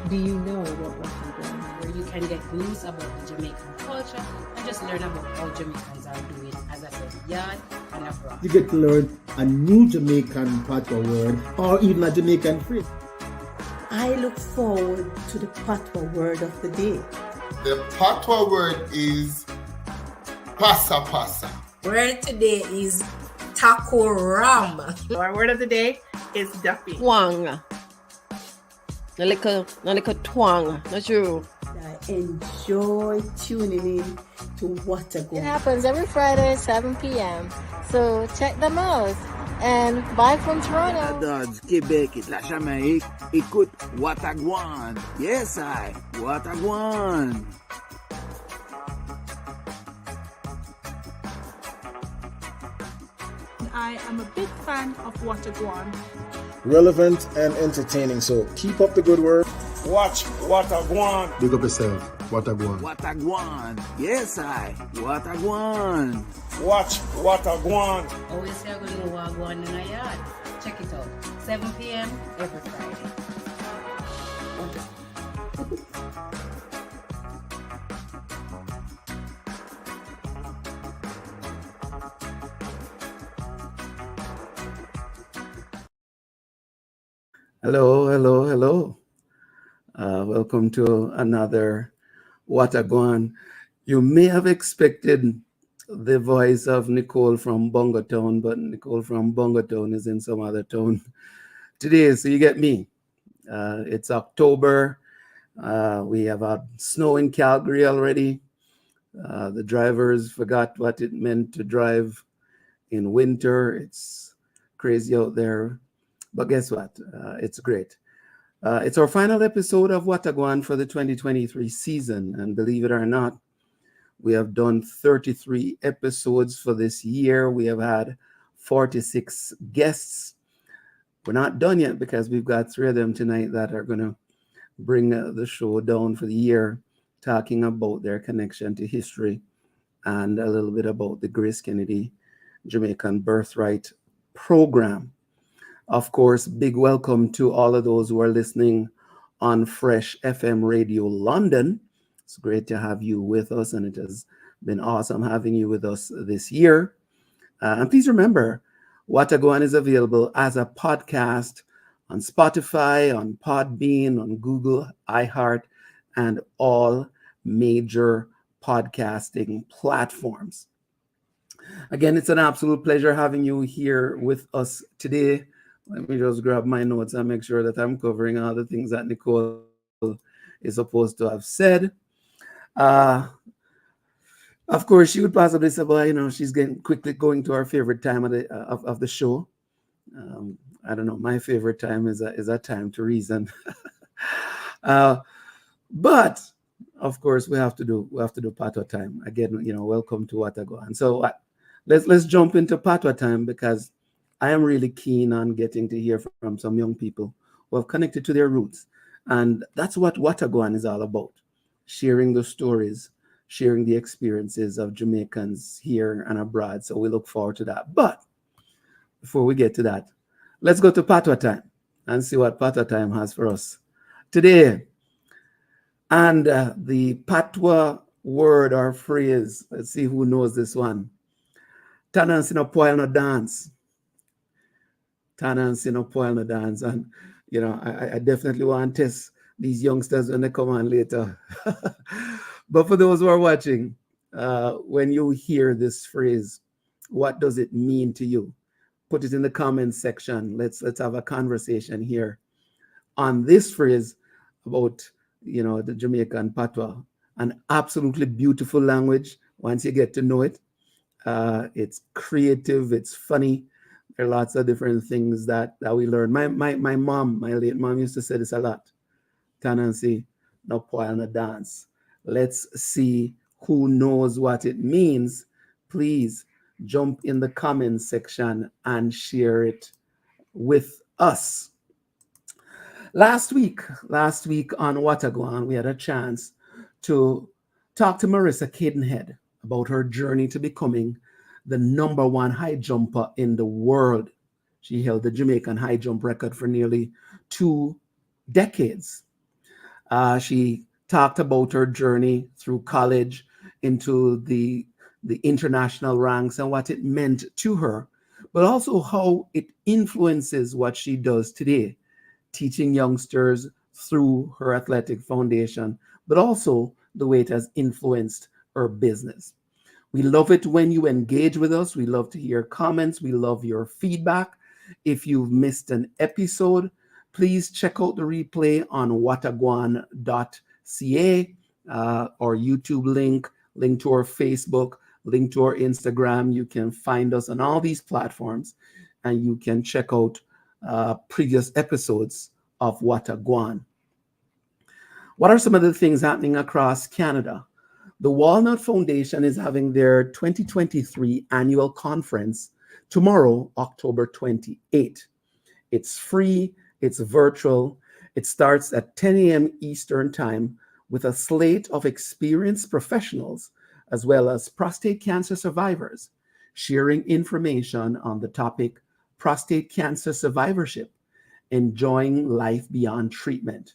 Do you know what Gwaan? Where you can get news about the Jamaican culture and just learn about how Jamaicans are doing, as I said, yard and abroad. You get to learn a new Jamaican patois word or even a Jamaican phrase. I look forward to the patois word of the day. The patois word is pasa pasa. Word today is taco ram. Our word of the day is duffy. Twang. No little twang. Not true. I enjoy tuning in to What a It Gwaan. happens every Friday at 7 p.m. So check them out. And bye from Toronto. Dodds, Québec, et la Jamaïque, écoute What a Gwaan. Yes, I, What a Gwaan. I am a big fan of What a Gwaan. Relevant and entertaining, so keep up the good work. Watch What a Gwaan. Big up yourself. What a Gwaan. What a Gwaan. Yes, I, What a Gwaan. Watch What a Gwaan. Always say I'm going to walk one in a yard. Check it out. 7 p.m. every Friday. Hello. Welcome to another What a Gwaan. You may have expected the voice of Nicole from Bongotown, but Nicole from Bongotown is in some other town today, so you get me. It's October. We have had snow in Calgary already. The drivers forgot what it meant to drive in winter. It's crazy out there. But guess what? It's great. It's our final episode of What a Gwaan for the 2023 season. And believe it or not, we have done 33 episodes for this year. We have had 46 guests. We're not done yet because we've got 3 of them tonight that are going to bring the show down for the year, talking about their connection to history and a little bit about the GraceKennedy Jamaican Birthright program. Of course, big welcome to all of those who are listening on Fresh FM Radio London. It's great to have you with us, and it has been awesome having you with us this year. And please remember, What a Gwaan is available as a podcast on Spotify, on Podbean, on Google, iHeart, and all major podcasting platforms. Again, it's an absolute pleasure having you here with us today. Let me just grab my notes and make sure that I'm covering all the things that Nicole is supposed to have said. Of course, she would possibly say, well, she's getting quickly going to our favorite time of the show. I don't know. My favorite time is a time to reason. But of course, we have to do patois time again. Welcome to What a Gwaan. So let's jump into patois time, because I am really keen on getting to hear from some young people who have connected to their roots. And that's what a Gwaan is all about. Sharing the stories, sharing the experiences of Jamaicans here and abroad. So we look forward to that. But before we get to that, let's go to patois time and see what patois time has for us today. And the patois word or phrase, let's see who knows this one. Tanan no poil no dance. Tanan no poil no dance. And, I definitely want to test these youngsters when they come on later. But for those who are watching, when you hear this phrase, what does it mean to you? Put it in the comments section. Let's have a conversation here on this phrase about, the Jamaican patois. An absolutely beautiful language once you get to know it. It's creative, it's funny. There are lots of different things that we learn. My mom, my late mom, used to say this a lot. Tanansi, no poil, no dance. Let's see who knows what it means. Please jump in the comments section and share it with us. Last week on What a Gwaan, we had a chance to talk to Marissa Cadenhead about her journey to becoming the #1 high jumper in the world. She held the Jamaican high jump record for nearly 2 decades. She talked about her journey through college into the international ranks and what it meant to her, but also how it influences what she does today, teaching youngsters through her athletic foundation, but also the way it has influenced her business. We love it when you engage with us. We love to hear comments. We love your feedback. If you've missed an episode, please check out the replay on whatagwan.ca, our YouTube link to our Facebook, link to our Instagram. You can find us on all these platforms, and you can check out previous episodes of Gwaan. What are some of the things happening across Canada? The Walnut Foundation is having their 2023 annual conference tomorrow, October 28th. It's free, it's virtual. It starts at 10 a.m. Eastern Time with a slate of experienced professionals as well as prostate cancer survivors sharing information on the topic prostate cancer survivorship, enjoying life beyond treatment.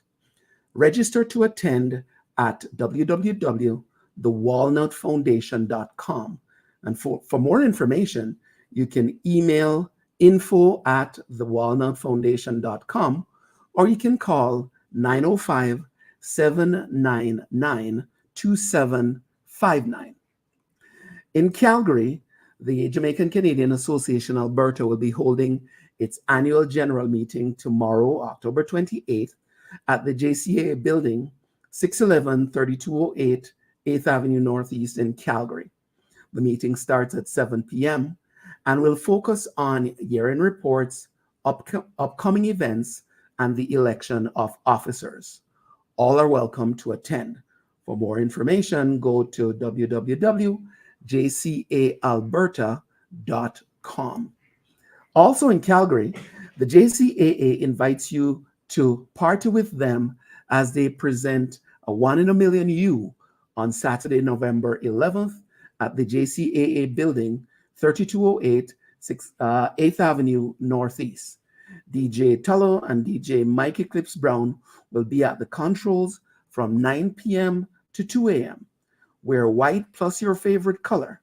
Register to attend at www.thewalnutfoundation.com. And for more information, you can email info@thewalnutfoundation.com, or you can call 905-799-2759. In Calgary, the Jamaican Canadian Association Alberta will be holding its annual general meeting tomorrow, October 28th, at the JCA building, 611 3208 8th Avenue Northeast in Calgary. The meeting starts at 7 p.m. and will focus on year-end reports, upcoming events, and the election of officers. All are welcome to attend. For more information, go to www.jcaalberta.com. Also in Calgary, the JCAA invites you to party with them as they present a 1 in a Million You on Saturday, November 11th at the JCAA building, 3208 8th Avenue Northeast. DJ Tullo and DJ Mike Eclipse Brown will be at the controls from 9 p.m. to 2 a.m. Wear white plus your favorite color.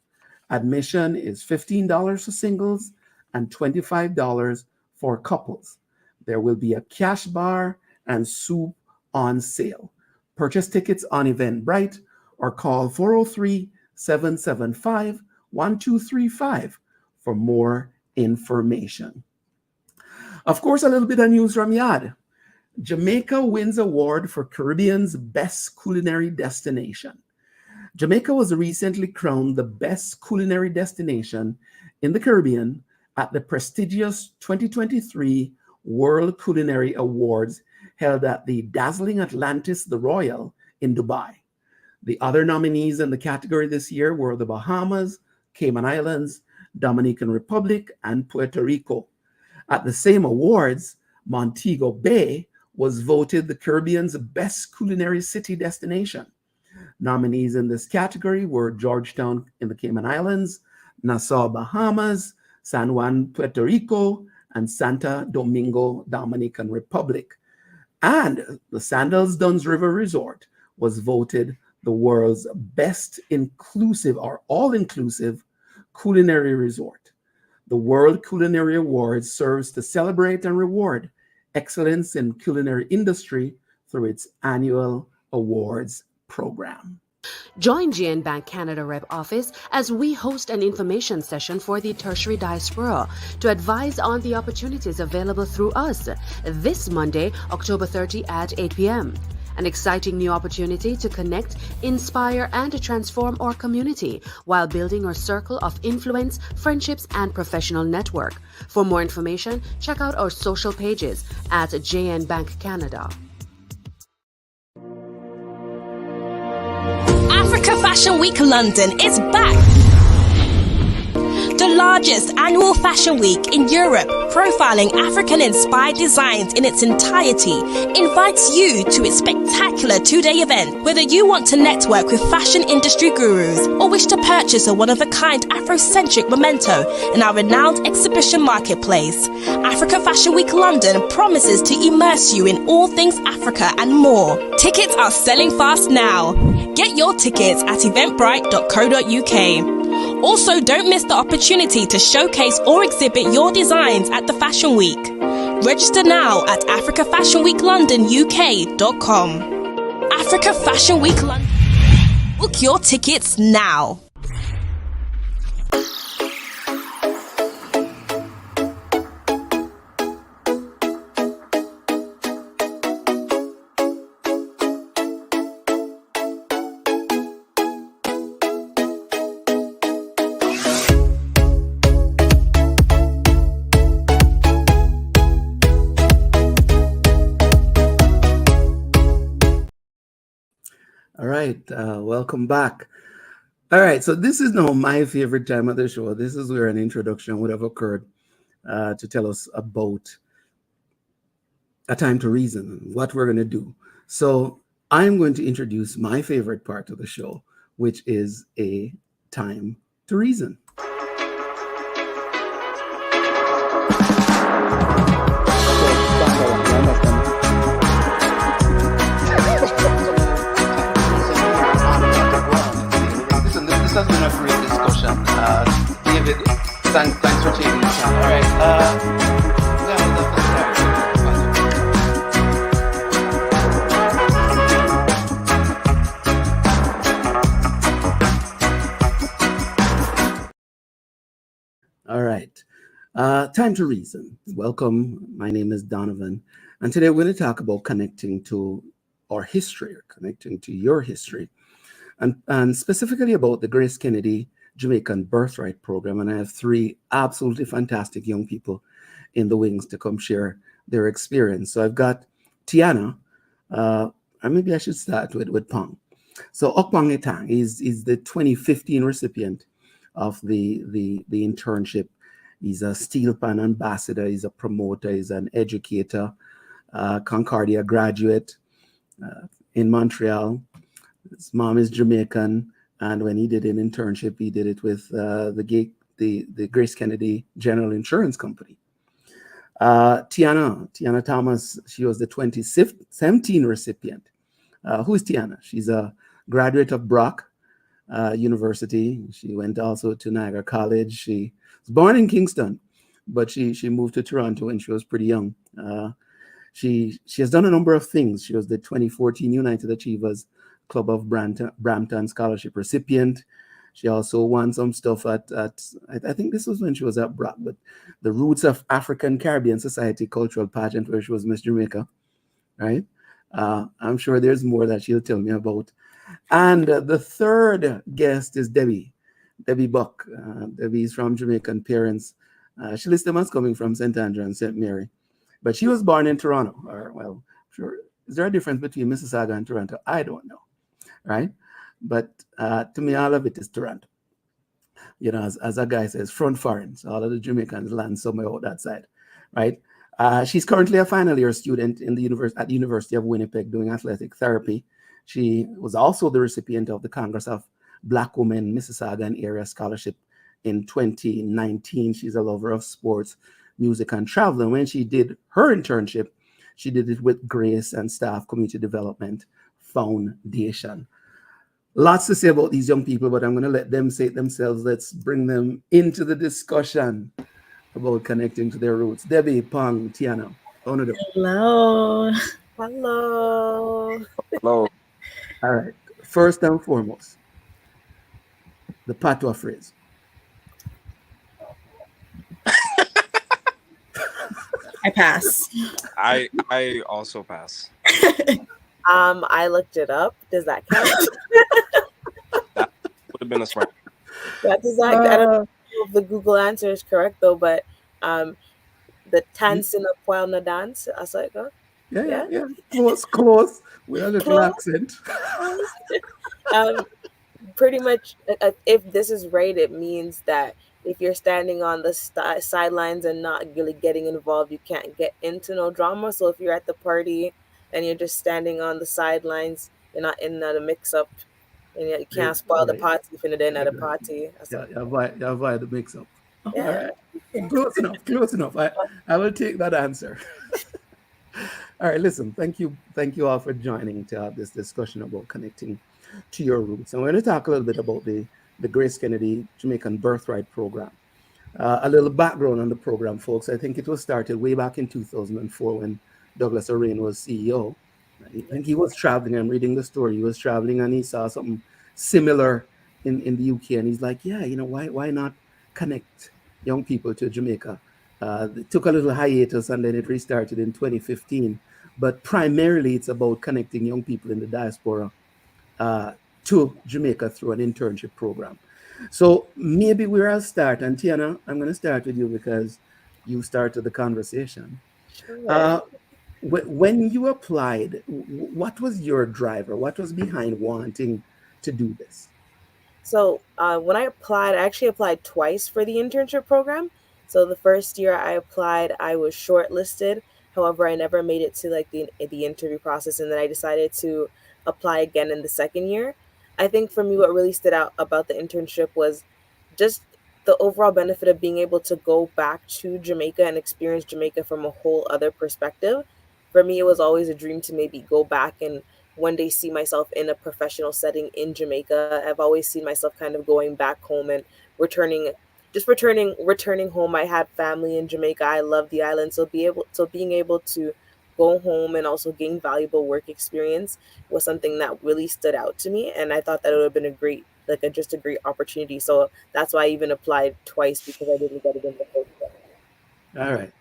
Admission is $15 for singles and $25 for couples. There will be a cash bar and soup on sale. Purchase tickets on Eventbrite or call 403-775-1235 for more information. Of course, a little bit of news from Yad. Jamaica wins award for Caribbean's best culinary destination. Jamaica was recently crowned the best culinary destination in the Caribbean at the prestigious 2023 World Culinary Awards held at the dazzling Atlantis the Royal in Dubai. The other nominees in the category this year were the Bahamas, Cayman Islands, Dominican Republic, and Puerto Rico. At the same awards, Montego Bay was voted the Caribbean's best culinary city destination. Nominees in this category were Georgetown in the Cayman Islands, Nassau, Bahamas, San Juan, Puerto Rico, and Santo Domingo, Dominican Republic. And the Sandals Dunes River Resort was voted the world's best inclusive or all-inclusive culinary resort. The World Culinary Awards serves to celebrate and reward excellence in culinary industry through its annual awards program. Join GN Bank Canada Rep Office as we host an information session for the tertiary diaspora to advise on the opportunities available through us this Monday, October 30 at 8 p.m. An exciting new opportunity to connect, inspire, and transform our community while building our circle of influence, friendships, and professional network. For more information, check out our social pages at JN Bank Canada. Africa Fashion Week London is back. The largest annual fashion week in Europe, profiling African-inspired designs in its entirety, invites you to its spectacular two-day event. Whether you want to network with fashion industry gurus or wish to purchase a one-of-a-kind Afrocentric memento in our renowned exhibition marketplace, Africa Fashion Week London promises to immerse you in all things Africa and more. Tickets are selling fast now. Get your tickets at eventbrite.co.uk. Also, don't miss the opportunity to showcase or exhibit your designs at the Fashion Week. Register now at africafashionweeklondonuk.com. Africa Fashion Week London. Book your tickets now. All right, welcome back. All right, so this is now my favorite time of the show. This is where an introduction would have occurred to tell us about a time to reason, what we're going to do. So I'm going to introduce my favorite part of the show, which is a time to reason. This has been a great discussion. David, thanks for taking the time. All right. All right. Time to reason. Welcome. My name is Donovan. And today we're going to talk about connecting to our history, or connecting to your history. And specifically about the GraceKennedy Jamaican Birthright program. And I have three absolutely fantastic young people in the wings to come share their experience. So I've got Tianna, and maybe I should start with Pong. So Ukpong Etang is the 2015 recipient of the internship. He's a steel pan ambassador, he's a promoter, he's an educator, Concordia graduate in Montreal. His mom is Jamaican, and when he did an internship, he did it with the GraceKennedy General Insurance Company. Tianna Thomas, she was the 2017 recipient. Who is Tianna? She's a graduate of Brock University. She went also to Niagara College. She was born in Kingston, but she moved to Toronto when she was pretty young. She has done a number of things. She was the 2014 United Achievers Club of Brampton Scholarship recipient. She also won some stuff at I think this was when she was at Brock, but the Roots of African Caribbean Society cultural pageant where she was Miss Jamaica, right? I'm sure there's more that she'll tell me about. And the third guest is Debbie Buck. Debbie is from Jamaican parents. She lists them as coming from St. Andrew and St. Mary, but she was born in Toronto. Or, well, sure. Is there a difference between Mississauga and Toronto? I don't know. Right? But to me, all of it is Toronto. You know, as a guy says, front foreign. So all of the Jamaicans land somewhere out that side, right? She's currently a final year student at the University of Winnipeg doing athletic therapy. She was also the recipient of the Congress of Black Women Mississauga and Area Scholarship in 2019. She's a lover of sports, music, and travel. And when she did her internship, she did it with Grace and Staff Community Development Foundation. Lots to say about these young people, but I'm going to let them say it themselves. Let's bring them into the discussion about connecting to their roots. Debbie, Pong, Tianna, Hello. Hello. Hello. All right. First and foremost, the patois phrase. I pass. I also pass. I looked it up. Does that count? That would have been a smart. That does not. I don't know if the Google answer is correct though, but the dance in a Puelna dance. I was like, oh, yeah. Close. With a little accent. Pretty much, if this is right, it means that if you're standing on the sidelines and not really getting involved, you can't get into no drama. So if you're at the party and you're just standing on the sidelines, you're not in the mix up, and you can't spoil the party if you're not at a party. You avoid the mix-up. All Yeah. right. Close enough. I will take that answer. All right, listen, thank you all for joining to have this discussion about connecting to your roots. And we're going to talk a little bit about the GraceKennedy Jamaican Birthright program. A little background on the program, folks. I think it was started way back in 2004 when Douglas O'Rain was CEO. I think he was traveling. I'm reading the story. He was traveling and he saw something similar in the UK. And he's like, yeah, why not connect young people to Jamaica? It took a little hiatus and then it restarted in 2015. But primarily it's about connecting young people in the diaspora to Jamaica through an internship program. So maybe where I'll start, and Tianna, I'm going to start with you because you started the conversation. Sure. When you applied, what was your driver? What was behind wanting to do this? So when I applied, I actually applied twice for the internship program. So the first year I applied, I was shortlisted. However, I never made it to like the interview process, and then I decided to apply again in the second year. I think for me, what really stood out about the internship was just the overall benefit of being able to go back to Jamaica and experience Jamaica from a whole other perspective. For me, it was always a dream to maybe go back and one day see myself in a professional setting in Jamaica. I've always seen myself kind of going back home and returning home. I had family in Jamaica. I love the island. So being able to go home and also gain valuable work experience was something that really stood out to me. And I thought that it would have been a great opportunity. So that's why I even applied twice, because I didn't get it in the first time. All right.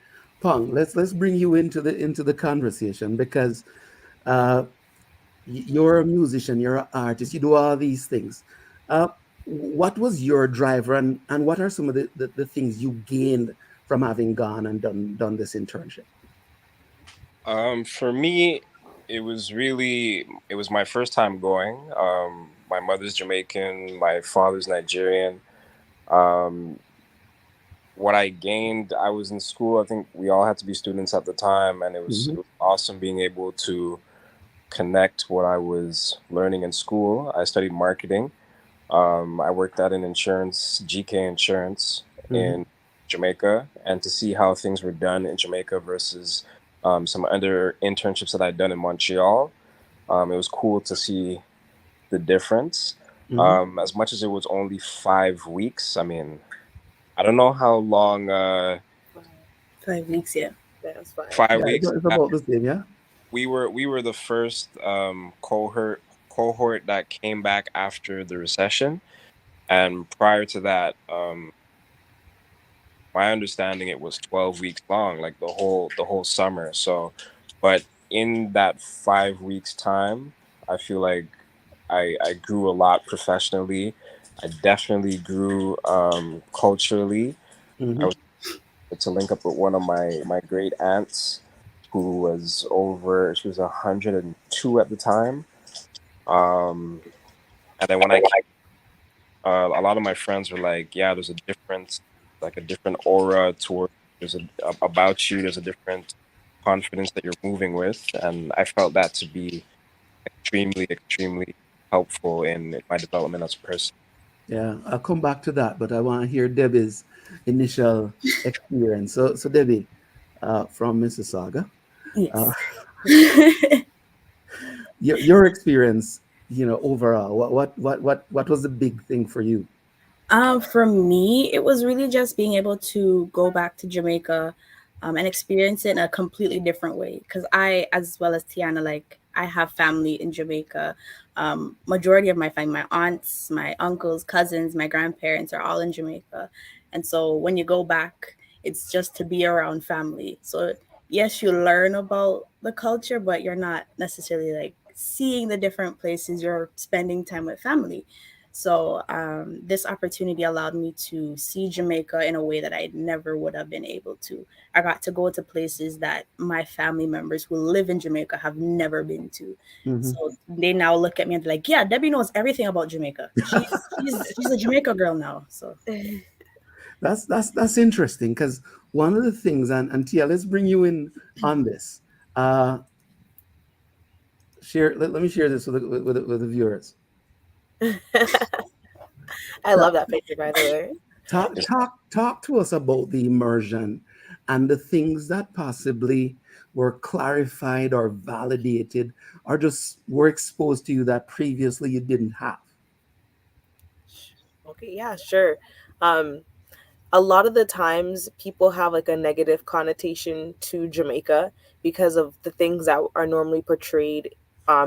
Pong, let's bring you into the conversation because you're a musician, you're an artist, you do all these things. What was your driver, and what are some of the things you gained from having gone and done this internship? For me, it was my first time going. My mother's Jamaican, my father's Nigerian. What I gained, I was in school. I think we all had to be students at the time, and it was awesome being able to connect what I was learning in school. I studied marketing. I worked at an insurance, GK Insurance, in Jamaica, and to see how things were done in Jamaica versus some other internships that I'd done in Montreal, it was cool to see the difference. As much as it was only 5 weeks, I mean, I don't know how long. 5 weeks, yeah. That's fine. 5 weeks. It's about the same, yeah. We were the first cohort that came back after the recession, and prior to that, my understanding, it was 12 weeks long, like the whole summer. So, but in that 5 weeks time, I feel like I grew a lot professionally. I definitely grew culturally. I was able to link up with one of my great aunts, who was she was 102 at the time. And then when I came, a lot of my friends were like, yeah, there's a difference, like a different aura about you. There's a different confidence that you're moving with. And I felt that to be extremely, extremely helpful in my development as a person. Yeah, I'll come back to that, but I want to hear Debbie's initial experience. So Debbie, from Mississauga. Yes. Your experience, overall, what was the big thing for you? For me, it was really just being able to go back to Jamaica and experience it in a completely different way. Because I, as well as Tianna, I have family in Jamaica. Majority of my family, my aunts, my uncles, cousins, my grandparents are all in Jamaica. And so when you go back, it's just to be around family. So yes, you learn about the culture, but you're not necessarily seeing the different places. You're spending time with family. So this opportunity allowed me to see Jamaica in a way that I never would have been able to. I got to go to places that my family members who live in Jamaica have never been to. So they now look at me and they're like, yeah, Debbie knows everything about Jamaica. She's a Jamaica girl now. So That's interesting, because one of the things, and Tia, let's bring you in on this. Let me share this with the viewers. I love that picture, by the way. Talk to us about the immersion and the things that possibly were clarified or validated or just were exposed to you that previously you didn't have. Okay, yeah, sure. A lot of the times people have like a negative connotation to Jamaica because of the things that are normally portrayed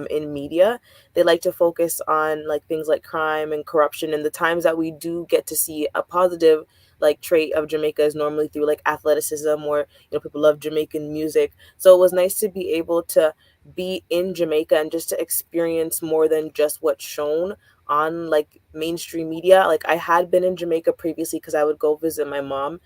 in media. They like to focus on like things like crime and corruption, and the times that we do get to see a positive like trait of Jamaica is normally through like athleticism, or people love Jamaican music. So it was nice to be able to be in Jamaica and just to experience more than just what's shown on like mainstream media. Like I had been in Jamaica previously because I would go visit my mom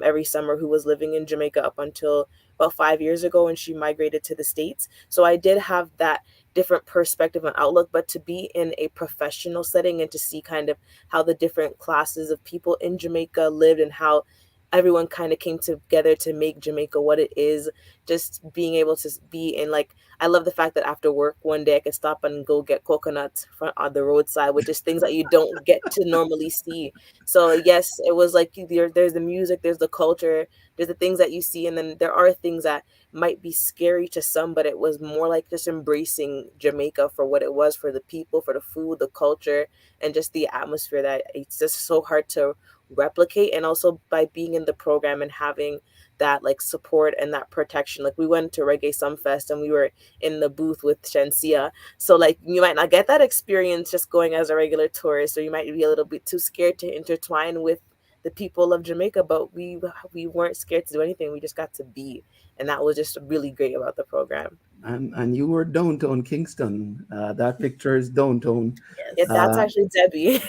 every summer, who was living in Jamaica up until about 5 years ago, and she migrated to the States. So I did have that different perspective and outlook, but to be in a professional setting and to see kind of how the different classes of people in Jamaica lived and how everyone kind of came together to make Jamaica what it is. Just being able to be in like, I love the fact that after work one day I could stop and go get coconuts on the roadside, which is things that you don't get to normally see. So yes, it was like there's the music, there's the culture, there's the things that you see, and then there are things that might be scary to some, but it was more like just embracing Jamaica for what it was, for the people, for the food, the culture, and just the atmosphere that it's just so hard to replicate. And also by being in the program and having that like support and that protection, like we went to Reggae Sumfest and we were in the booth with Shensia, so like you might not get that experience just going as a regular tourist, or you might be a little bit too scared to intertwine with the people of Jamaica, but we weren't scared to do anything. We just got to be, and that was just really great about the program. And you were downtown Kingston. That picture is downtown. Yeah, that's actually Debbie.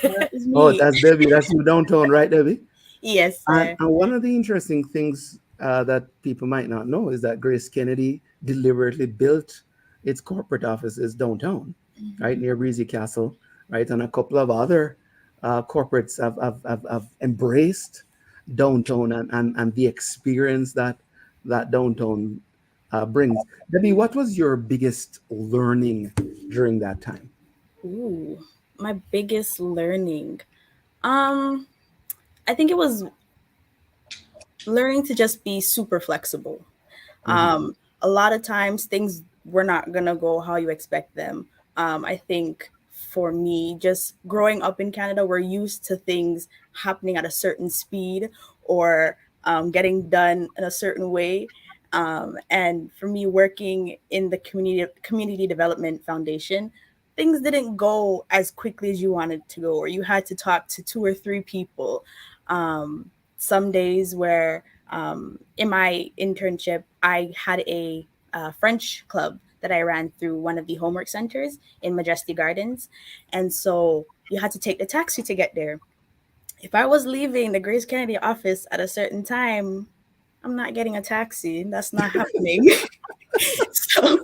Oh, that's Debbie. That's you downtown, right, Debbie? Yes, sir. And one of the interesting things that people might not know is that GraceKennedy deliberately built its corporate offices downtown, right near Breezy Castle, right, and a couple of other corporates have embraced downtown and the experience that downtown brings. Debbie, what was your biggest learning during that time? Ooh, my biggest learning. I think it was learning to just be super flexible. A lot of times things were not gonna go how you expect them. I think for me, just growing up in Canada, we're used to things happening at a certain speed or getting done in a certain way. And for me, working in the community development foundation, things didn't go as quickly as you wanted to go, or you had to talk to 2 or 3 people. Some days where in my internship, I had a French club that I ran through one of the homework centers in Majestic Gardens. And so you had to take the taxi to get there. If I was leaving the GraceKennedy office at a certain time, I'm not getting a taxi. That's not happening. So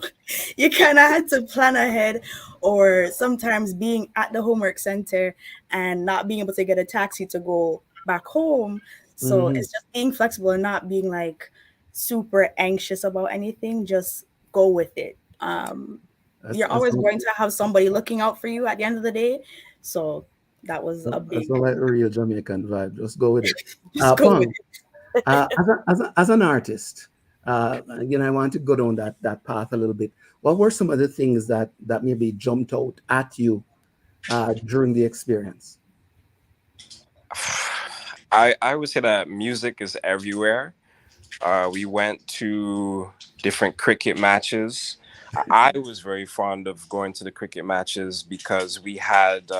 you kind of had to plan ahead, or sometimes being at the homework center and not being able to get a taxi to go back home. So it's just being flexible and not being like super anxious about anything. Just go with it. You're always going to have somebody looking out for you at the end of the day. So that was a big. That's not like a real Jamaican vibe. Just go with it. Just go with it. As an artist, I want to go down that path a little bit. What were some of the things that maybe jumped out at you during the experience? I would say that music is everywhere. We went to different cricket matches. I was very fond of going to the cricket matches because we had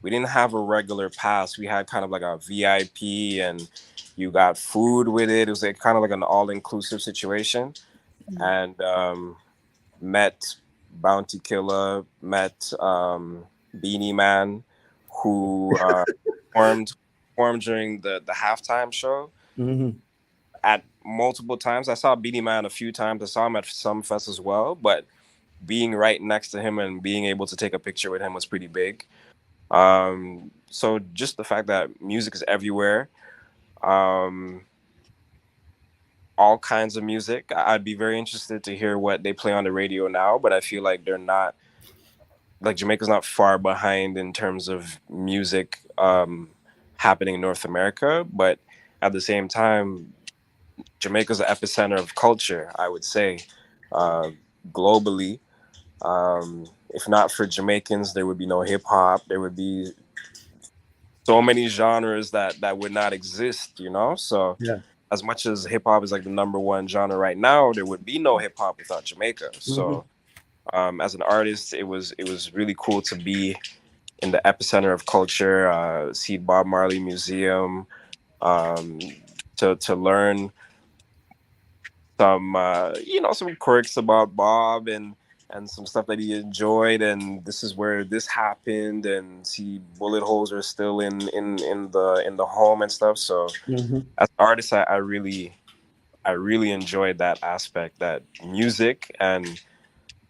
we didn't have a regular pass. We had kind of like a VIP, and you got food with it. It was like kind of like an all-inclusive situation. And met Bounty Killer, met Beanie Man, who performed during the halftime show at multiple times. I saw Beanie Man a few times. I saw him at Sumfest as well, but being right next to him and being able to take a picture with him was pretty big. So just the fact that music is everywhere. um, all kinds of music. I'd be very interested to hear what they play on the radio now, but I feel like they're not like Jamaica's not far behind in terms of music happening in North America, but at the same time, Jamaica's the epicenter of culture, I would say, uh, globally. If not for Jamaicans, there would be no hip hop. There would be so many genres that would not exist, you know? So Yeah. as much as hip hop is like the number one genre right now, there would be no hip hop without Jamaica. Mhm. So as an artist, it was really cool to be in the epicenter of culture, see Bob Marley Museum, um, to learn some some quirks about Bob and some stuff that he enjoyed, and this is where this happened, and see bullet holes are still in the home and stuff. So Mhm. as an artist, I really enjoyed that aspect, that music and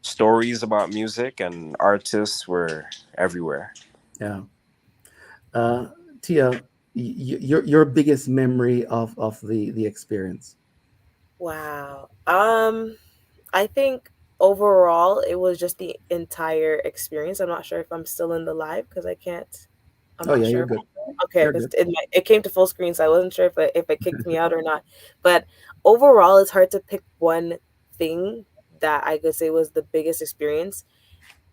stories about music and artists were everywhere. Yeah. Tia, your biggest memory of the experience. Wow. I think overall it was just the entire experience. I'm not sure if I'm still in the live because I can't. I'm Oh not yeah, sure you're if good. okay, You're because good. it came to full screen, so I wasn't sure if it kicked me out or not. But overall, it's hard to pick one thing that I could say was the biggest experience.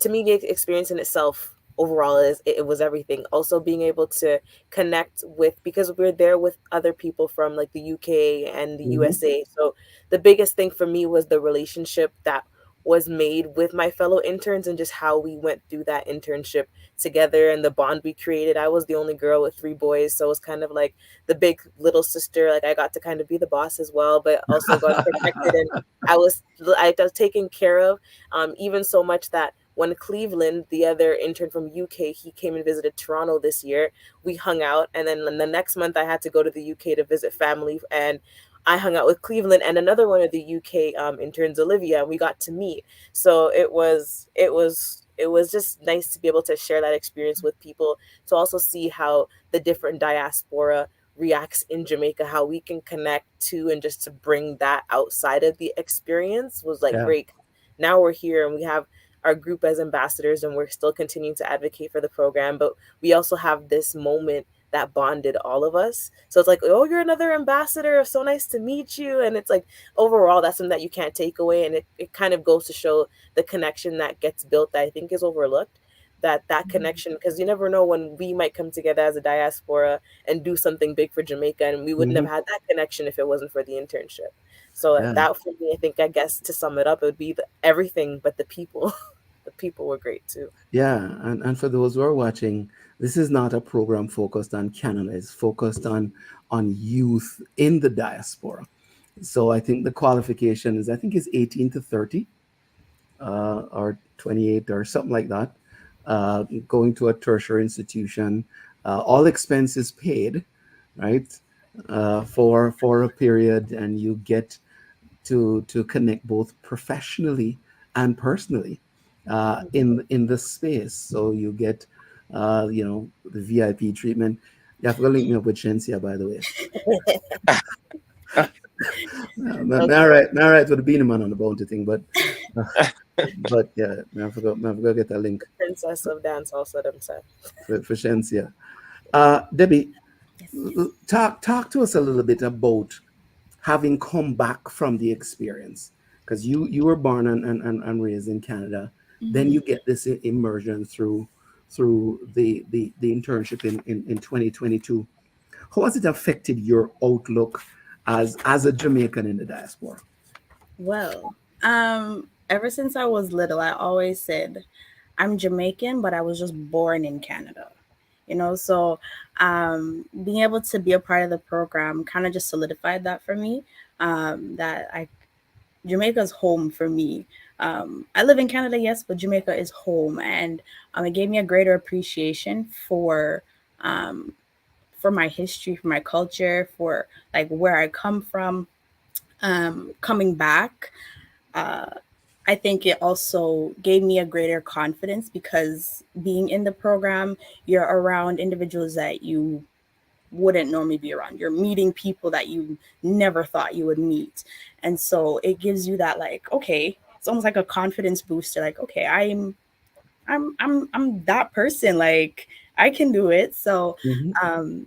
To me, the experience in itself overall is it was everything. Also being able to connect with, because we're there with other people from like the UK and the Mhm. USA. So the biggest thing for me was the relationship that was made with my fellow interns and just how we went through that internship together and the bond we created. I was the only girl with three boys, so it was kind of like the big little sister. Like I got to kind of be the boss as well, but also got protected, and I was taken care of, even so much that when Cleveland, the other intern from UK, he came and visited Toronto this year, we hung out. And then the next month, I had to go to the UK to visit family. And I hung out with Cleveland and another one of the UK interns, Olivia, and we got to meet. So it was just nice to be able to share that experience with people, to also see how the different diaspora reacts in Jamaica, how we can connect to, and just to bring that outside of the experience was like Yeah. great. Now we're here and we have our group as ambassadors, and we're still continuing to advocate for the program, but we also have this moment that bonded all of us. So it's like, oh, you're another ambassador, so nice to meet you. And it's like overall that's something that you can't take away, and it kind of goes to show the connection that gets built that I think is overlooked. That connection, because you never know when we might come together as a diaspora and do something big for Jamaica, and we wouldn't have Mhm. had that connection if it wasn't for the internship. So Yeah. that for me, I think, I guess to sum it up, it would be everything, but the people. The people were great too. Yeah, and for those who are watching, this is not a program focused on Canada. It's focused on youth in the diaspora. So I think the qualification is, I think, is 18 to 30, or 28 or something like that. Going to a tertiary institution, all expenses paid, right? For a period, and you get to connect both professionally and personally in the space. So you get the VIP treatment. You have to link me up with Shensia, by the way. All right, with the Beanie Man on the bounty thing, but yeah, I forgot get that link Princess of dance also themselves. for Shensia. Debbie, talk to us a little bit about having come back from the experience, because you were born and raised in Canada. Then you get this immersion through the internship in 2022. How has it affected your outlook as a Jamaican in the diaspora? Well, ever since I was little, I always said I'm Jamaican, but I was just born in Canada. So being able to be a part of the program kind of just solidified that for me. That Jamaica's home for me. I live in Canada, yes, but Jamaica is home, and it gave me a greater appreciation um, for my history, for my culture, for like where I come from. Coming back, uh, I think it also gave me a greater confidence, because being in the program, you're around individuals that you wouldn't normally be around. You're meeting people that you never thought you would meet. And so it gives you that like, okay, it's almost like a confidence booster. Like, okay, I'm that person. Like I can do it. So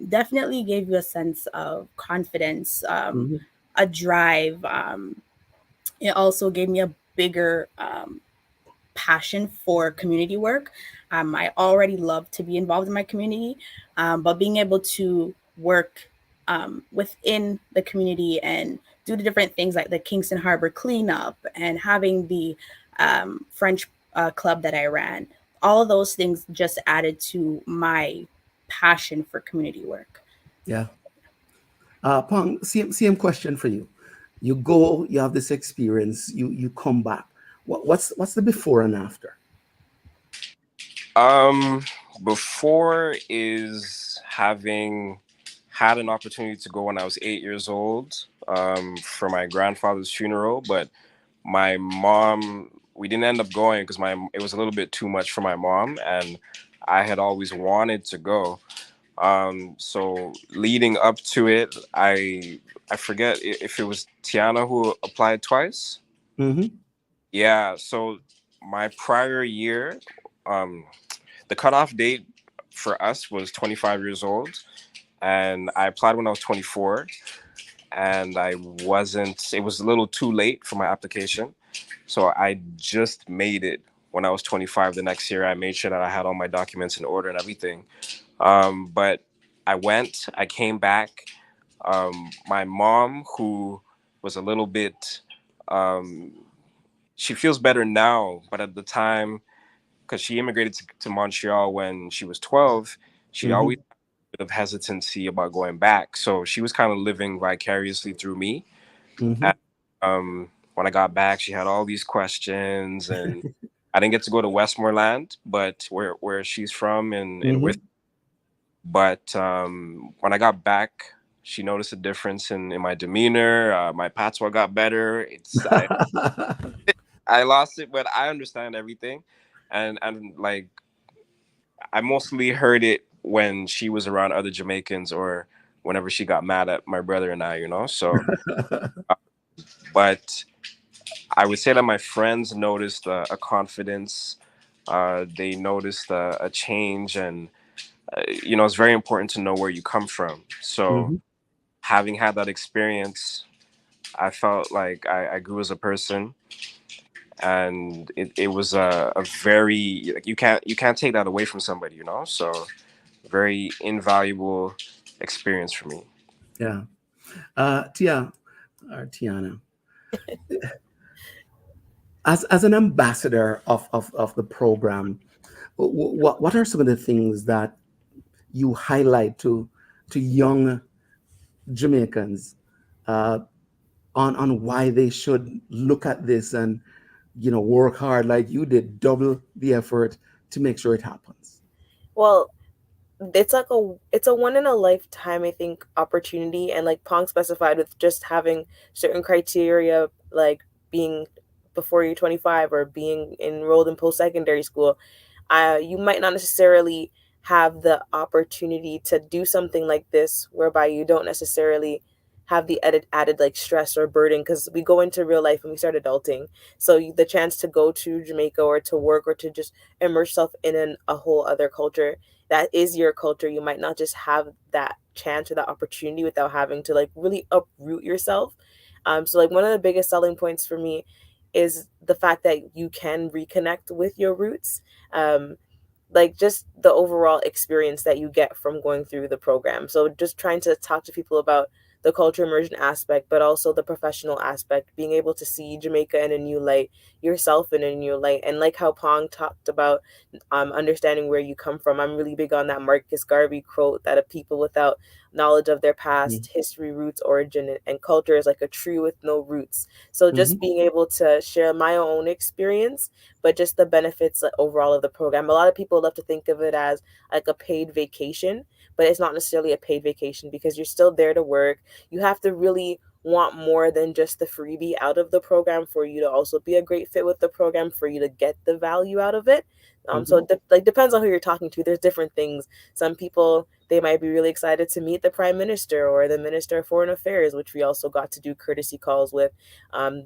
definitely gave you a sense of confidence, a drive. It also gave me a bigger passion for community work. I already love to be involved in my community, but being able to work within the community and do the different things like the Kingston Harbor cleanup and having the French club that I ran, all of those things just added to my passion for community work. Yeah. Pong, same question for you. You go, you have this experience, you come back. What's the before and after? Before is having had an opportunity to go when I was 8 years old for my grandfather's funeral, but my mom, we didn't end up going because it was a little bit too much for my mom, and I had always wanted to go. So leading up to it, I forget if it was Tianna who applied twice. Yeah, so my prior year, the cutoff date for us was 25 years old, and I applied when I was 24, and it was a little too late for my application. So I just made it when I was 25 the next year. I made sure that I had all my documents in order and everything. But I came back. My mom, who was a little bit, she feels better now, but at the time, because she immigrated to Montreal when she was 12, she always had a bit of hesitancy about going back. So she was kind of living vicariously through me. And, when I got back, she had all these questions, and I didn't get to go to Westmoreland, but where she's from in with. But when I got back, she noticed a difference in my demeanor. My patois got better. I lost it, but I understand everything, and like I mostly heard it when she was around other Jamaicans or whenever she got mad at my brother and I, you know. So, but I would say that my friends noticed a confidence. They noticed a change, and it's very important to know where you come from. So, having had that experience, I felt like I grew as a person, and it was a very, like, you can't take that away from somebody, you know. So, very invaluable experience for me. Yeah. Tianna, as an ambassador of the program, what are some of the things that you highlight to young Jamaicans on why they should look at this and work hard like you did, double the effort to make sure it happens? Well, it's a one in a lifetime, I think, opportunity, and like Pong specified, with just having certain criteria, like being before you're 25 or being enrolled in post-secondary school, you might not necessarily have the opportunity to do something like this, whereby you don't necessarily have the added like stress or burden, because we go into real life and we start adulting. So the chance to go to Jamaica or to work or to just immerse yourself in a whole other culture that is your culture, you might not just have that chance or that opportunity without having to like really uproot yourself. So like one of the biggest selling points for me is the fact that you can reconnect with your roots. Like just the overall experience that you get from going through the program. So just trying to talk to people about the culture immersion aspect, but also the professional aspect, being able to see Jamaica in a new light, yourself in a new light. And like how Pong talked about understanding where you come from, I'm really big on that Marcus Garvey quote that a people without knowledge of their past, history, roots, origin, and culture is like a tree with no roots. So just being able to share my own experience, but just the benefits overall of the program. A lot of people love to think of it as like a paid vacation, but it's not necessarily a paid vacation, because you're still there to work. You have to really want more than just the freebie out of the program for you to also be a great fit with the program, for you to get the value out of it. So it depends on who you're talking to. There's different things. Some people they might be really excited to meet the Prime Minister or the Minister of Foreign Affairs, which we also got to do courtesy calls with.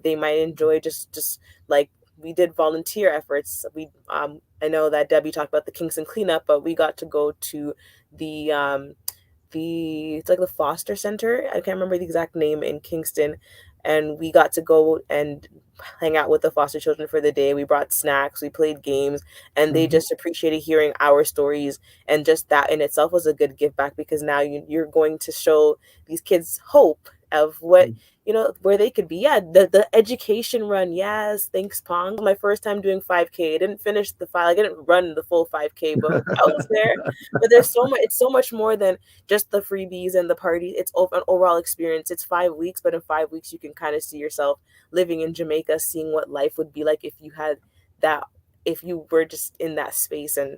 They might enjoy just like we did volunteer efforts. I know that Debbie talked about the Kingston cleanup, but we got to go to the it's like the foster center. I can't remember the exact name in Kingston. And we got to go and hang out with the foster children for the day. We brought snacks, we played games, and they just appreciated hearing our stories. And just that in itself was a good give back, because now you're going to show these kids hope of what, where they could be. Yeah, the education run. Yes, thanks, Pong. My first time doing 5K. I didn't finish the 5. I didn't run the full 5K, but I was there. But there's so much. It's so much more than just the freebies and the party. It's an overall experience. It's 5 weeks, but in 5 weeks you can kind of see yourself living in Jamaica, seeing what life would be like if you had that, if you were just in that space. And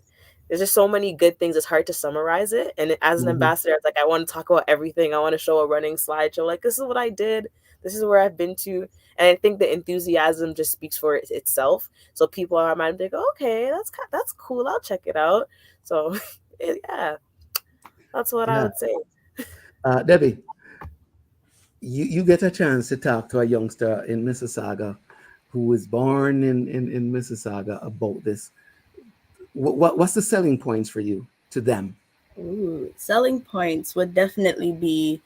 there's just so many good things. It's hard to summarize it. And as an ambassador, it's like, I want to talk about everything. I want to show a running slideshow. Like, this is what I did. This is where I've been to. And I think the enthusiasm just speaks for itself. So people might be like, okay, that's cool. I'll check it out. So yeah, that's what I would say. Debbie, you get a chance to talk to a youngster in Mississauga who was born in Mississauga about this. What's the selling points for you to them? Ooh, selling points would definitely be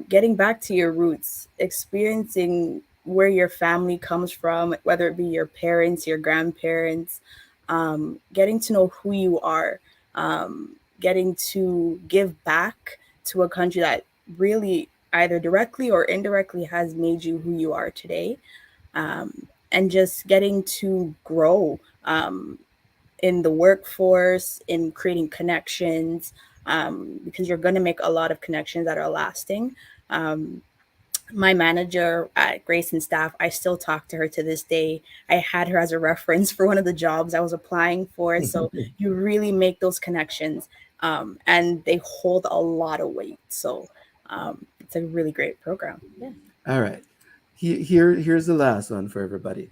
getting back to your roots, experiencing where your family comes from, whether it be your parents, your grandparents, getting to know who you are, getting to give back to a country that really either directly or indirectly has made you who you are today, and just getting to grow in the workforce, in creating connections, because you're going to make a lot of connections that are lasting. My manager at Grace and staff, I still talk to her to this day. I had her as a reference for one of the jobs I was applying for. So you really make those connections, and they hold a lot of weight. So it's a really great program. Yeah. All right. Here's the last one for everybody.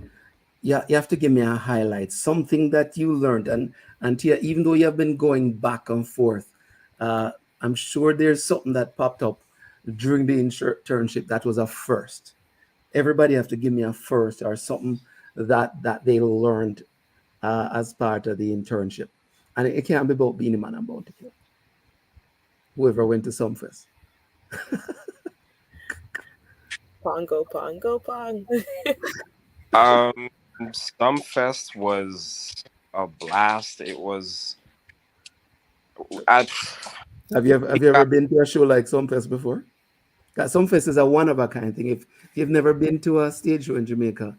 Yeah, you have to give me a highlight, something that you learned. And Tia, even though you have been going back and forth, I'm sure there's something that popped up during the internship that was a first. Everybody have to give me a first or something that they learned as part of the internship. And it can't be about Beanie Man and Bounty Killer. Whoever went to Sumfest. Pongo, pong. Sumfest was a blast. It was. Have you ever been to a show like Sumfest before? That Sumfest is a one of a kind thing. If you've never been to a stage show in Jamaica.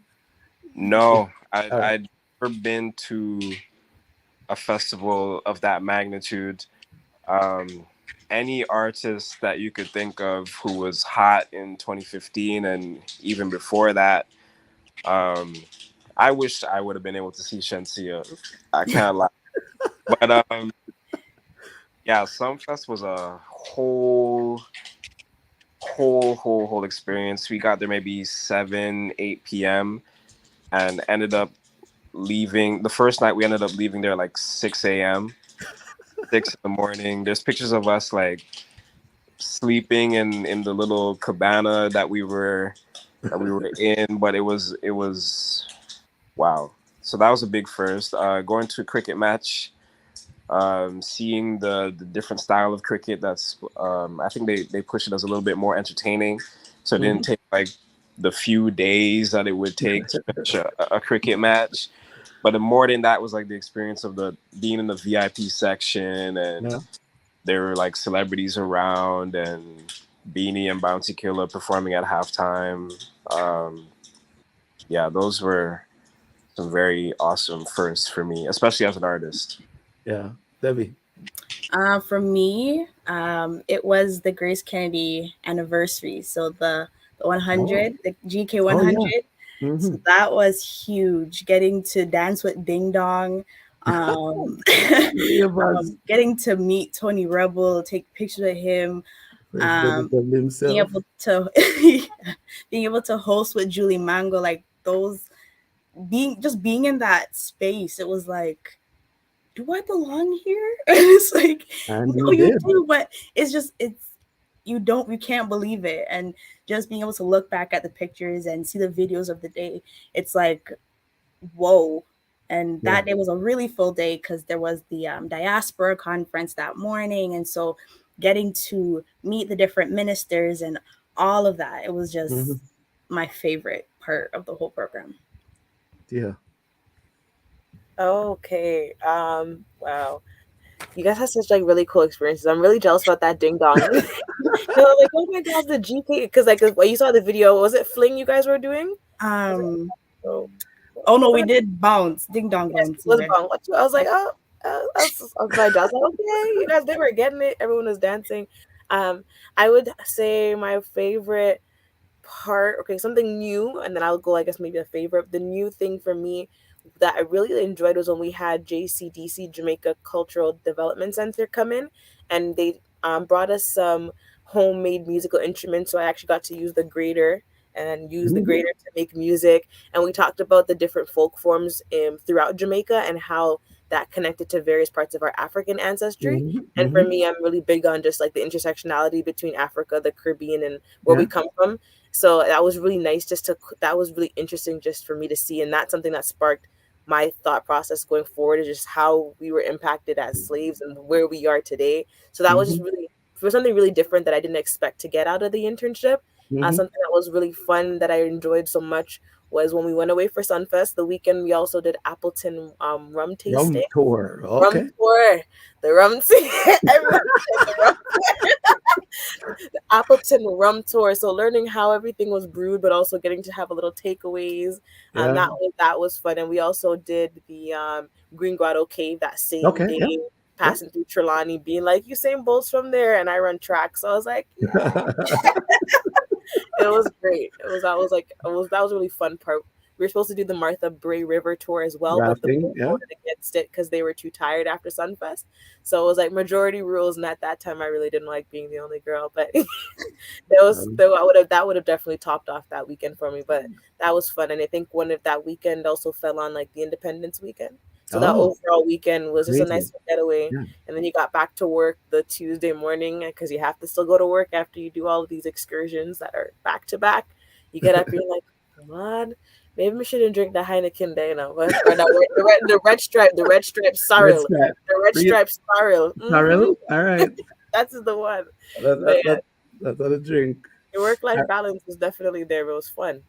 No, I'd never been to a festival of that magnitude. Any artist that you could think of who was hot in 2015 and even before that, I wish I would have been able to see Shensia. I can't lie. But yeah, Sumfest was a whole experience. We got there maybe 7-8 p.m. and ended up leaving. The first night we ended up leaving there like 6 a.m. 6 in the morning. There's pictures of us like sleeping in the little cabana that we were in, but it was wow. So that was a big first. Going to a cricket match, seeing the different style of cricket. That's I think they push it as a little bit more entertaining. So it didn't take like the few days that it would take to finish a cricket match. But the more than that was like the experience of being in the VIP section, and there were like celebrities around, and Beanie and Bounty Killer performing at halftime. Yeah, those were some very awesome firsts for me, especially as an artist. Yeah, Debbie. For me, it was the GraceKennedy anniversary. So the 100, the GK 100. Oh, yeah. So that was huge. Getting to dance with Ding Dong, getting to meet Tony Rebel, take pictures with him, being able to host with Julie Mango, like those, being in that space. It was like do I belong here? And it's like, And no, you you did. do, but you can't believe it. And just being able to look back at the pictures and see the videos of the day, it's like, whoa. And that day was a really full day because there was the diaspora conference that morning. And so getting to meet the different ministers and all of that, it was just my favorite part of the whole program. Yeah. Okay. Wow. You guys have such like really cool experiences. I'm really jealous about that ding dong. No, like, oh my gosh, the GK, because like when you saw the video, was it fling you guys were doing? Oh no, we did bounce, ding dong Yes, bounce. it was bounce. I was like, oh, I was my dad. I was like, okay, you guys, they were getting it. Everyone was dancing. I would say my favorite part, okay, something new, and then I'll go, I guess, maybe a favorite. The new thing for me that I really enjoyed was when we had JCDC, Jamaica Cultural Development Center, come in, and they brought us some homemade musical instruments. So I actually got to use the grater and use the grater to make music. And we talked about the different folk forms throughout Jamaica and how that connected to various parts of our African ancestry. And for me, I'm really big on just like the intersectionality between Africa, the Caribbean, and where we come from. So that was really nice that was really interesting just for me to see. And that's something that sparked my thought process going forward, is just how we were impacted as slaves and where we are today. So that was just really, for something really different that I didn't expect to get out of the internship. Something that was really fun that I enjoyed so much was when we went away for Sunfest the weekend. We also did Appleton rum tasting. Rum tour. Okay. Rum tour. The rum everyone said the rum tour. The Appleton rum tour. So learning how everything was brewed, but also getting to have a little takeaways. That was fun. And we also did the Green Grotto Cave that same day. Passing through Trelawney, being like, Usain Bolt's from there, and I run track. So I was like, yeah. It was great. That was a really fun part. We were supposed to do the Martha Bray River tour as well, but the boat voted against it because they were too tired after Sunfest. So it was like majority rules, and at that time I really didn't like being the only girl. But that would have definitely topped off that weekend for me. But that was fun, and I think one of that weekend also fell on like the Independence weekend. So that overall weekend was just a nice getaway. Yeah. And then you got back to work the Tuesday morning because you have to still go to work after you do all of these excursions that are back to back. You get up and you're like, come on, maybe we shouldn't drink the Heineken day, Or the red stripe sorrel. The red stripe sorrel. Sorrel? All right. That's the one. That's not a drink. The work-life balance was definitely there. It was fun.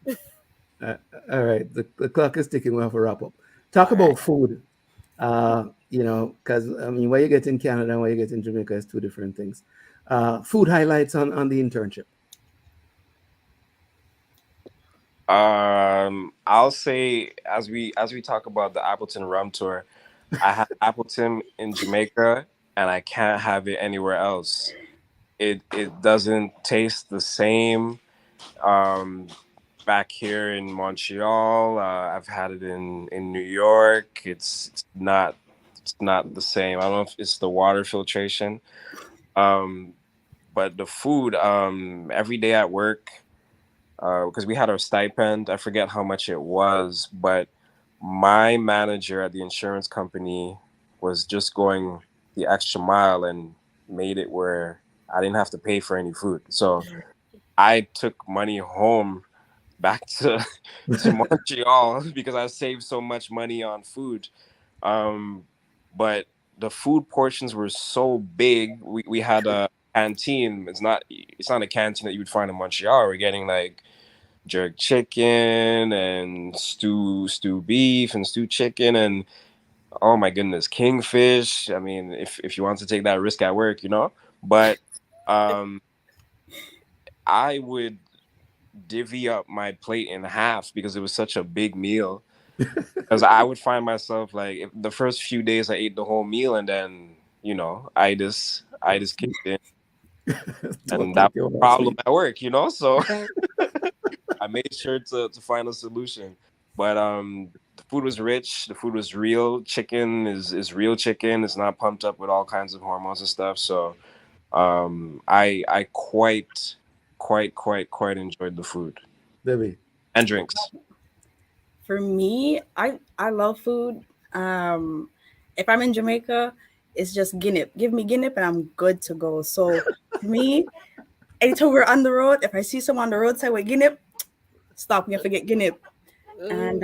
All right. The clock is ticking. We'll have to wrap up. Talk about food. Because what you get in Canada and what you get in Jamaica is two different things. Food highlights on the internship. I'll say as we talk about the Appleton rum tour, I have Appleton in Jamaica and I can't have it anywhere else. It doesn't taste the same. Back here in Montreal, I've had it in New York. It's not the same. I don't know if it's the water filtration, but the food. Every day at work, because we had our stipend. I forget how much it was, but my manager at the insurance company was just going the extra mile and made it where I didn't have to pay for any food. So I took money home back to Montreal because I saved so much money on food. But the food portions were so big. We had a canteen. It's not a canteen that you would find in Montreal. We're getting like jerk chicken and stew beef and stew chicken and oh my goodness, kingfish. I mean, if you want to take that risk at work, But I would divvy up my plate in half because it was such a big meal. Because I would find myself like the first few days I ate the whole meal and then I just kicked in and that was a problem at work, so I made sure to find a solution. But the food was rich, the food was real. Chicken is real chicken. It's not pumped up with all kinds of hormones and stuff. So I quite enjoyed the food. Debbie. And drinks. For me, I love food. if I'm in Jamaica, it's just Guinea. Give me Guinea and I'm good to go. So for me, anytime we're on the road, if I see someone on the roadside with Guinea, stop me and forget Guinea. And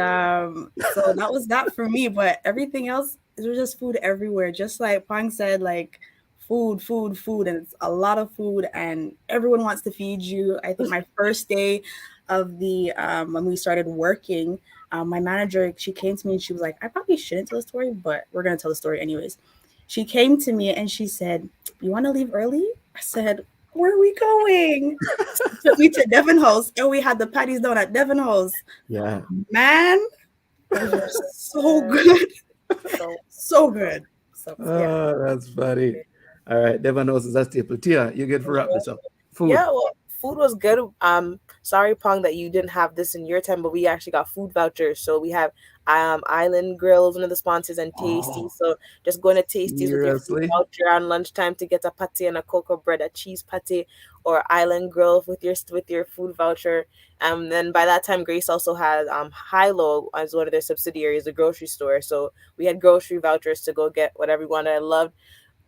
so that was that for me. But everything else, it was just food everywhere. Just like Pang said, like food, and it's a lot of food, and everyone wants to feed you. I think my first day of the when we started working, my manager, she came to me and she was like, I probably shouldn't tell the story, but we're gonna tell the story anyways. She came to me and she said, you want to leave early? I said, where are we going? She took me to Devon House, and we had the patties down at Devon House. Yeah. Man, those were so good. So good. So, Oh, that's funny. All right, Devon knows is a staple. Tia, you get to wrap this up. Food. Yeah, well, food was good. Sorry, Pong, that you didn't have this in your time, but we actually got food vouchers. So we have Island Grill is one of the sponsors, and Tasty. So just going to Tasty's with your food voucher on lunchtime to get a patty and a cocoa bread, a cheese patty, or Island Grill with your food voucher. And then by that time, Grace also had Hilo as one of their subsidiaries, the grocery store. So we had grocery vouchers to go get whatever we wanted. I loved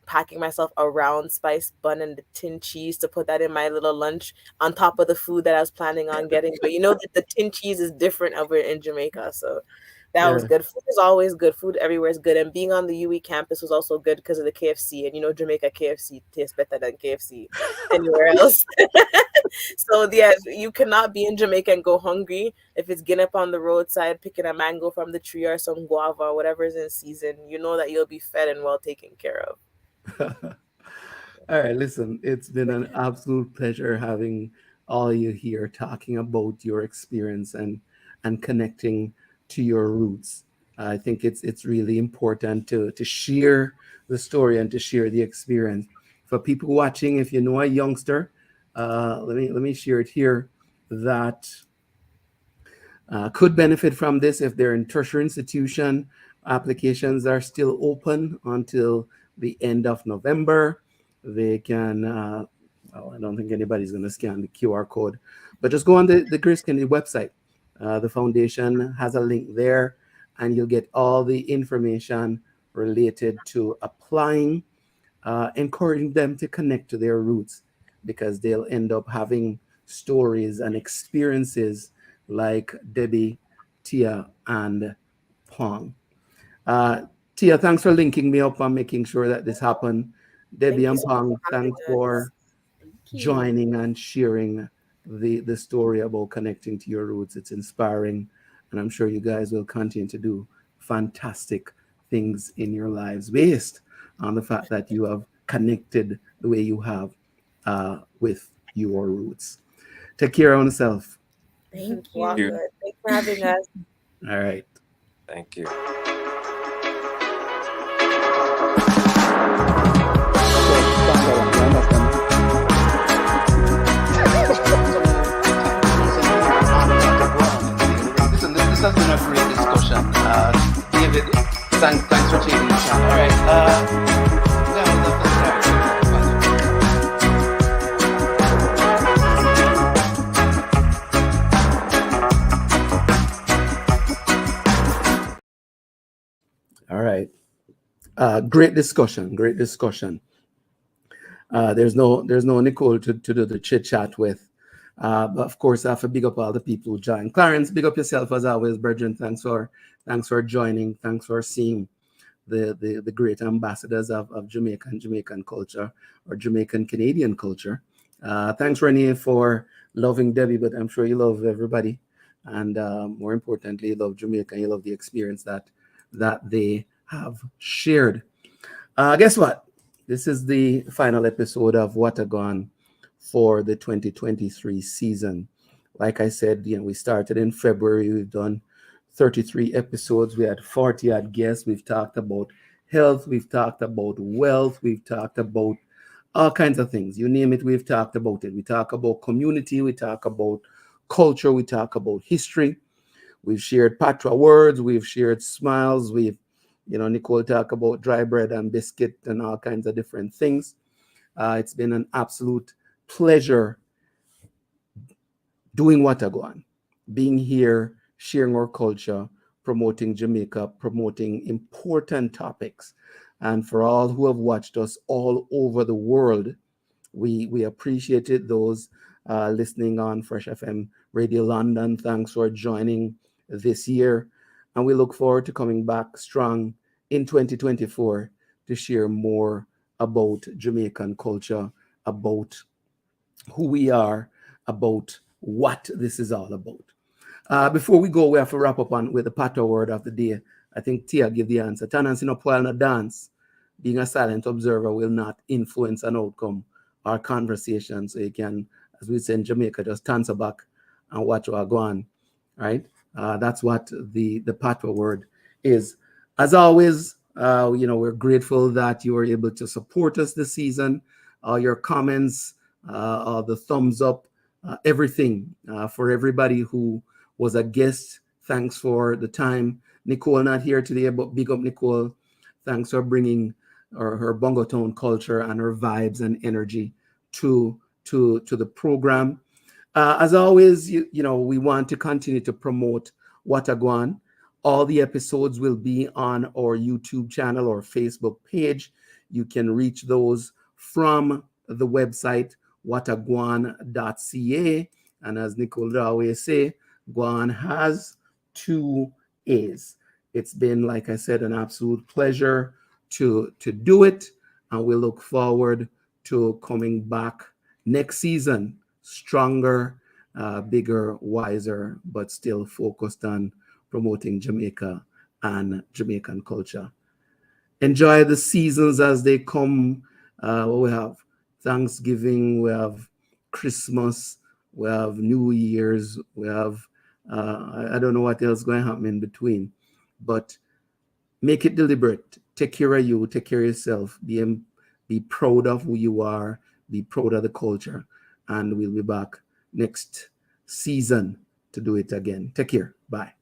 packing myself a round spice bun and the tin cheese to put that in my little lunch on top of the food that I was planning on getting. But you know that the tin cheese is different over in Jamaica. So that was good. Food is always good. Food everywhere is good. And being on the UE campus was also good because of the KFC. And you know, Jamaica KFC tastes better than KFC anywhere else. So yeah, you cannot be in Jamaica and go hungry. If it's getting up on the roadside, picking a mango from the tree or some guava or whatever is in season, you know that you'll be fed and well taken care of. All right, listen, it's been an absolute pleasure having all you here talking about your experience and connecting to your roots. I think it's really important to share the story and to share the experience. For people watching, if you know a youngster, let me share it here that could benefit from this. If they're in tertiary institution, applications are still open until the end of November. They can, I don't think anybody's going to scan the QR code, but just go on the GraceKennedy website. The foundation has a link there, and you'll get all the information related to applying, encouraging them to connect to their roots, because they'll end up having stories and experiences like Debbie, Tia, and Pong. Tia, thanks for linking me up and making sure that this happened. Debbie and Pong, thanks for joining and sharing the story about connecting to your roots. It's inspiring, and I'm sure you guys will continue to do fantastic things in your lives based on the fact that you have connected the way you have with your roots. Take care of yourself. Thank you. Thanks for having us. All right. Thank you. This has been a great discussion. David, thanks for taking the time. All right. All right. Great discussion. There's no Nicole to do the chit chat with. But of course, I have to big up all the people who joined. Clarence, big up yourself as always, Brethren. Thanks for joining. Thanks for seeing the great ambassadors of Jamaican culture, or Jamaican Canadian culture. Thanks, Renee, for loving Debbie, but I'm sure you love everybody. And more importantly, you love Jamaica. You love the experience that they have shared. Guess what? This is the final episode of What a Gwaan for the 2023 season. Like I said, we started in February. We've done 33 episodes. We had 40 odd guests. We've talked about health. We've talked about wealth. We've talked about all kinds of things. You name it, we've talked about it. We talk about community. We talk about culture. We talk about history. We've shared patois words. We've shared smiles. Nicole talked about dry bread and biscuit and all kinds of different things. It's been an absolute pleasure doing What a Gwaan, being here, sharing our culture, promoting Jamaica, promoting important topics. And for all who have watched us all over the world, we appreciated those listening on Fresh FM Radio London. Thanks for joining this year. And we look forward to coming back strong in 2024 to share more about Jamaican culture, about who we are, about what this is all about. Before we go, we have to wrap up with the patois word of the day. I think Tia give the answer. Tanans in a while in a dance, being a silent observer will not influence an outcome or conversation. So you can, as we say in Jamaica, just answer back and watch what Gwaan, right? That's what the patois word is. As always, we're grateful that you were able to support us this season. Your comments, the thumbs up, everything for everybody who was a guest. Thanks for the time. Nicole not here today, but big up Nicole. Thanks for bringing her Bongo Town culture and her vibes and energy to the program. As always, we want to continue to promote Gwaan. All the episodes will be on our YouTube channel or Facebook page. You can reach those from the website watagwan.ca. And as Nicole always say, Gwaan has 2 A's. It's been, like I said, an absolute pleasure to do it. And we look forward to coming back next season, stronger, bigger, wiser, but still focused on promoting Jamaica and Jamaican culture. Enjoy the seasons as they come. We have Thanksgiving, we have Christmas, we have New Year's, we have, I don't know what else is going to happen in between, but make it deliberate. Take care of you, take care of yourself, be proud of who you are, be proud of the culture, and we'll be back next season to do it again. Take care. Bye.